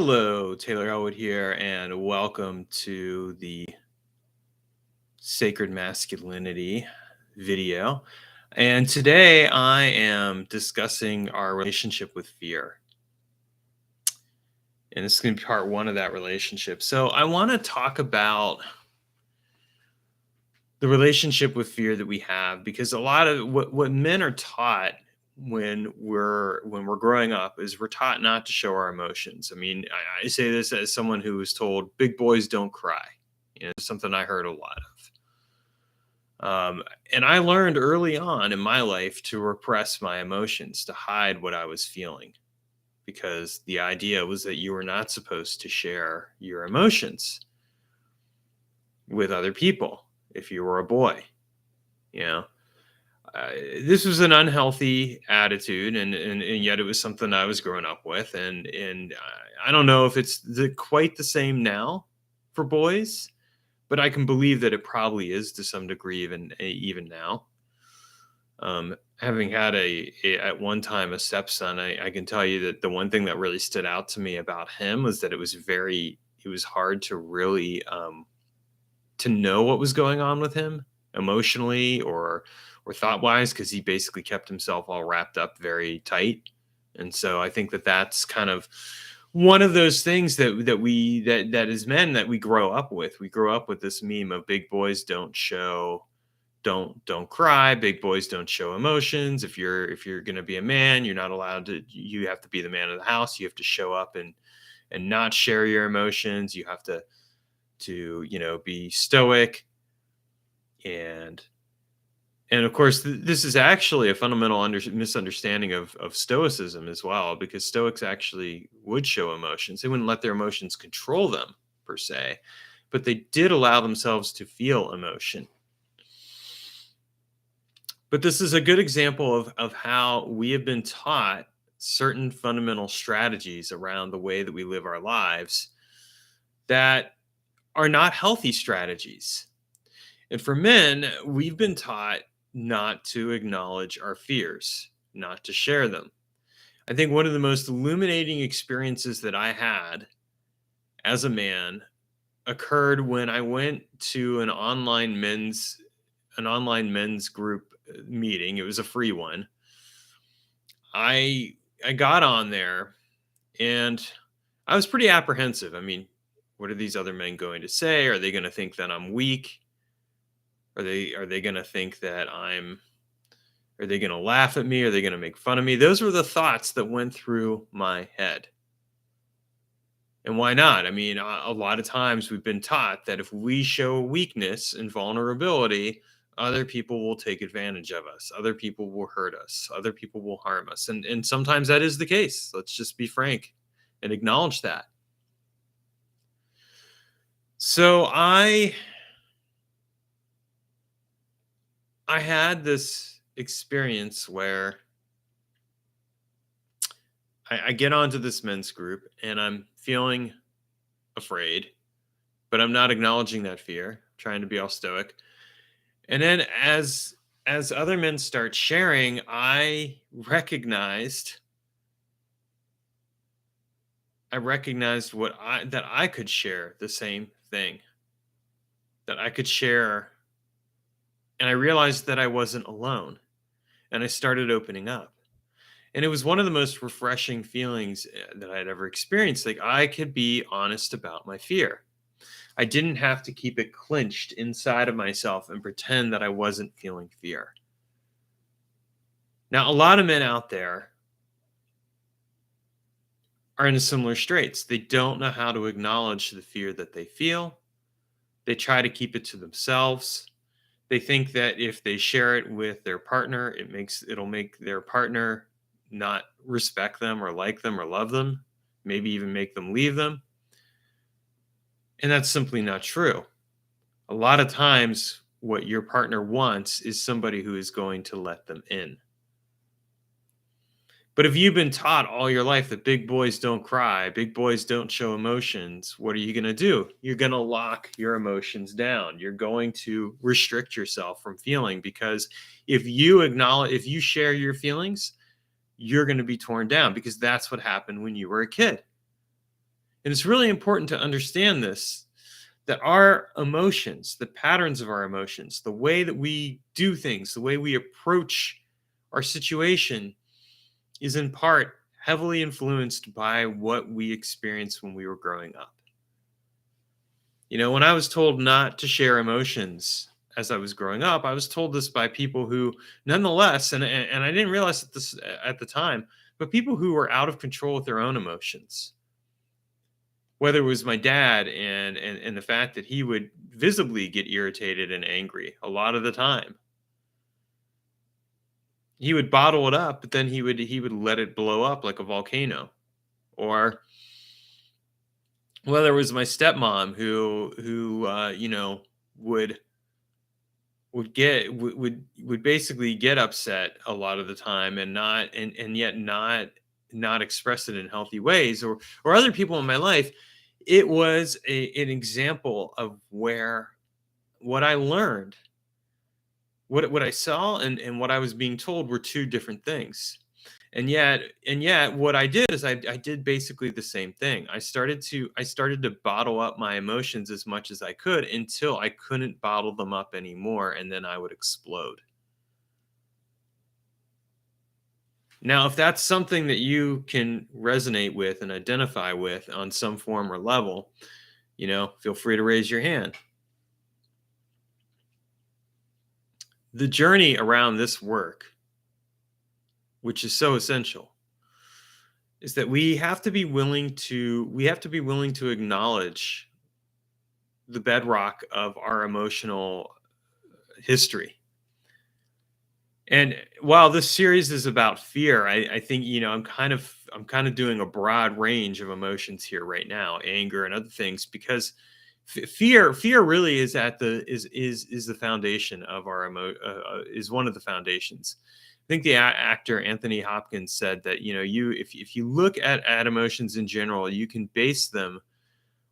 Hello, Taylor Elwood here, and welcome to the Sacred Masculinity video. And today I am discussing our relationship with fear. And this is going to be part one of that relationship. So I want to talk about the relationship with fear that we have, because a lot of what men are taught when we're growing up is we're taught not to show our emotions. I mean, I say this as someone who was told big boys don't cry. Something I heard a lot of. And I learned early on in my life to repress my emotions, to hide what I was feeling, because the idea was that you were not supposed to share your emotions with other people if you were a boy. You know, this was an unhealthy attitude, and yet it was something I was growing up with. And I don't know if it's quite the same now for boys, but I can believe that it probably is to some degree, even now. Having had at one time a stepson, I can tell you that the one thing that really stood out to me about him was that it was hard to really to know what was going on with him emotionally or thought wise, because he basically kept himself all wrapped up very tight. And so I think that that's kind of one of those things that as men that we grow up with. We grow up with this meme of big boys don't cry, big boys don't show emotions. If you're going to be a man, you're not allowed to. You have to be the man of the house. You have to show up and not share your emotions. You have to be stoic. And of course, this is actually a fundamental misunderstanding of Stoicism as well, because Stoics actually would show emotions. They wouldn't let their emotions control them, per se, but they did allow themselves to feel emotion. But this is a good example of how we have been taught certain fundamental strategies around the way that we live our lives that are not healthy strategies. And for men, we've been taught not to acknowledge our fears, not to share them. I think one of the most illuminating experiences that I had as a man occurred when I went to an online men's group meeting. It was a free one. I got on there and I was pretty apprehensive. I mean, what are these other men going to say? Are they going to think that I'm weak? Are they going to think that are they going to laugh at me? Are they going to make fun of me? Those were the thoughts that went through my head. And why not? I mean, a lot of times we've been taught that if we show weakness and vulnerability, other people will take advantage of us. Other people will hurt us. Other people will harm us. And sometimes that is the case. Let's just be frank and acknowledge that. So I had this experience where I get onto this men's group and I'm feeling afraid, but I'm not acknowledging that fear, trying to be all stoic. And then as other men start sharing, I recognized that I could share the same thing, that I could share. And I realized that I wasn't alone, and I started opening up. And it was one of the most refreshing feelings that I'd ever experienced. Like, I could be honest about my fear. I didn't have to keep it clinched inside of myself and pretend that I wasn't feeling fear. Now, a lot of men out there are in similar straits. They don't know how to acknowledge the fear that they feel. They try to keep it to themselves. They think that if they share it with their partner, it'll make their partner not respect them or like them or love them, maybe even make them leave them. And that's simply not true. A lot of times, what your partner wants is somebody who is going to let them in. But if you've been taught all your life that big boys don't cry, big boys don't show emotions, what are you going to do? You're going to lock your emotions down. You're going to restrict yourself from feeling, because if you share your feelings, you're going to be torn down, because that's what happened when you were a kid. And it's really important to understand this, that our emotions, the patterns of our emotions, the way that we do things, the way we approach our situation is in part heavily influenced by what we experienced when we were growing up. When I was told not to share emotions as I was growing up, I was told this by people who, nonetheless, and I didn't realize this at the time, but people who were out of control with their own emotions. Whether it was my dad and the fact that he would visibly get irritated and angry a lot of the time. He would bottle it up, but then he would let it blow up like a volcano. Or whether it was my stepmom who would would basically get upset a lot of the time and not and yet not express it in healthy ways, or other people in my life. It was an example of where what I learned, what I saw, and what I was being told were two different things. And yet what I did is I did basically the same thing. I started to bottle up my emotions as much as I could until I couldn't bottle them up anymore, and then I would explode. Now, if that's something that you can resonate with and identify with on some form or level, feel free to raise your hand. The journey around this work, which is so essential, is that we have to be willing to acknowledge the bedrock of our emotional history. And while this series is about fear, I think I'm kind of doing a broad range of emotions here right now, anger and other things, because fear really is at the is the foundation of our is one of the foundations. I think the actor Anthony Hopkins said that if you look at emotions in general, you can base them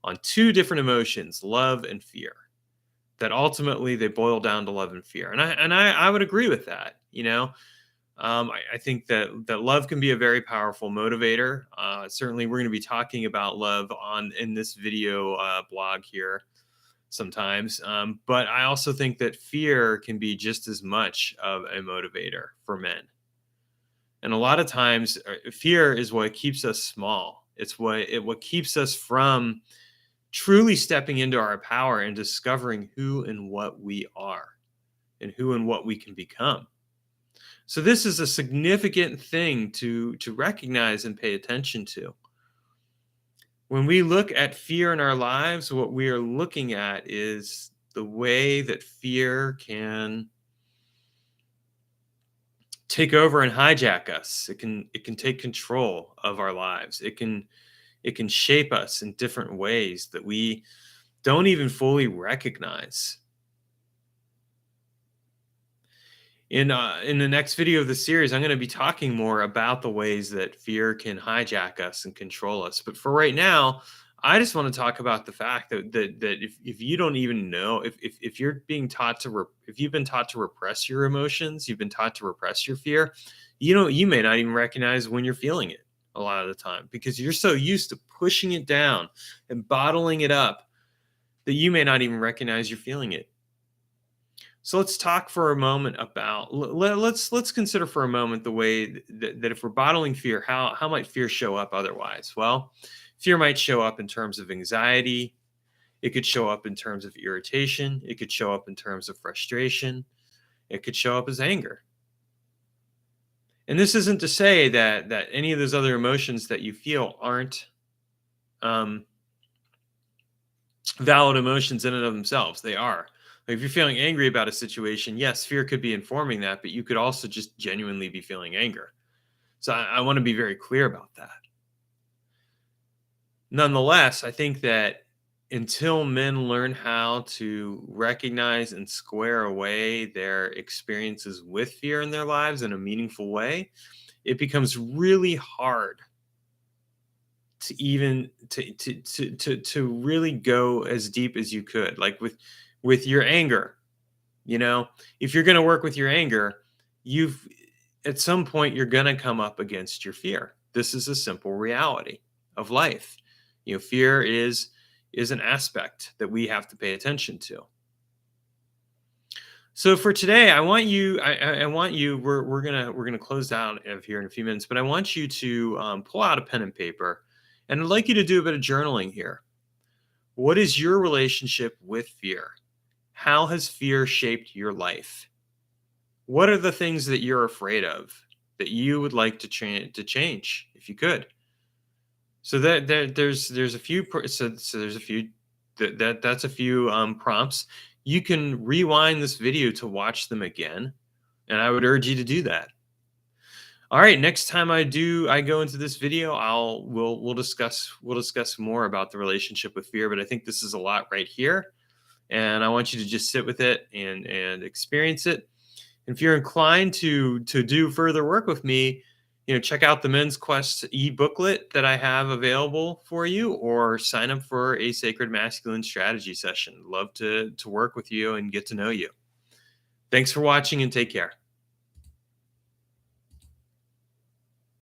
on two different emotions, love and fear. That ultimately they boil down to love and fear, and I would agree with that. I think that love can be a very powerful motivator. Certainly, we're going to be talking about love on in this video blog here sometimes. But I also think that fear can be just as much of a motivator for men. And a lot of times, fear is what keeps us small. It's what keeps us from truly stepping into our power and discovering who and what we are and who and what we can become. So this is a significant thing to recognize and pay attention to. When we look at fear in our lives, what we are looking at is the way that fear can take over and hijack us. It can take control of our lives. It can shape us in different ways that we don't even fully recognize. In the next video of the series, I'm going to be talking more about the ways that fear can hijack us and control us. But for right now, I just want to talk about the fact that if you don't even know, if you're being taught if you've been taught to repress your emotions, you've been taught to repress your fear, you may not even recognize when you're feeling it a lot of the time, because you're so used to pushing it down and bottling it up that you may not even recognize you're feeling it. So let's talk for a moment about let's consider for a moment the way that if we're bottling fear, how might fear show up otherwise? Well, fear might show up in terms of anxiety. It could show up in terms of irritation. It could show up in terms of frustration. It could show up as anger. And this isn't to say that any of those other emotions that you feel aren't um, valid emotions in and of themselves. They are. Like if you're feeling angry about a situation, yes, fear could be informing that, but you could also just genuinely be feeling anger. So I want to be very clear about that. Nonetheless, I think that until men learn how to recognize and square away their experiences with fear in their lives in a meaningful way, it becomes really hard to even to really go as deep as you could, like with your anger. If you're going to work with your anger, you've at some point you're going to come up against your fear. This is a simple reality of life. Fear is an aspect that we have to pay attention to. So for today, I want you. I want you. We're gonna close out of here in a few minutes, but I want you to pull out a pen and paper, and I'd like you to do a bit of journaling here. What is your relationship with fear? How has fear shaped your life? What are the things that you're afraid of that you would like to change if you could? So there's a few so there's a few that's a few prompts. You can rewind this video to watch them again, and I would urge you to do that. All right, next time I go into this video, we'll discuss more about the relationship with fear, but I think this is a lot right here, and I want you to just sit with it and experience it. If you're inclined to do further work with me, check out the Men's Quest e-booklet that I have available for you, or sign up for a Sacred Masculine strategy session. Love to work with you and get to know you. Thanks for watching, and take care.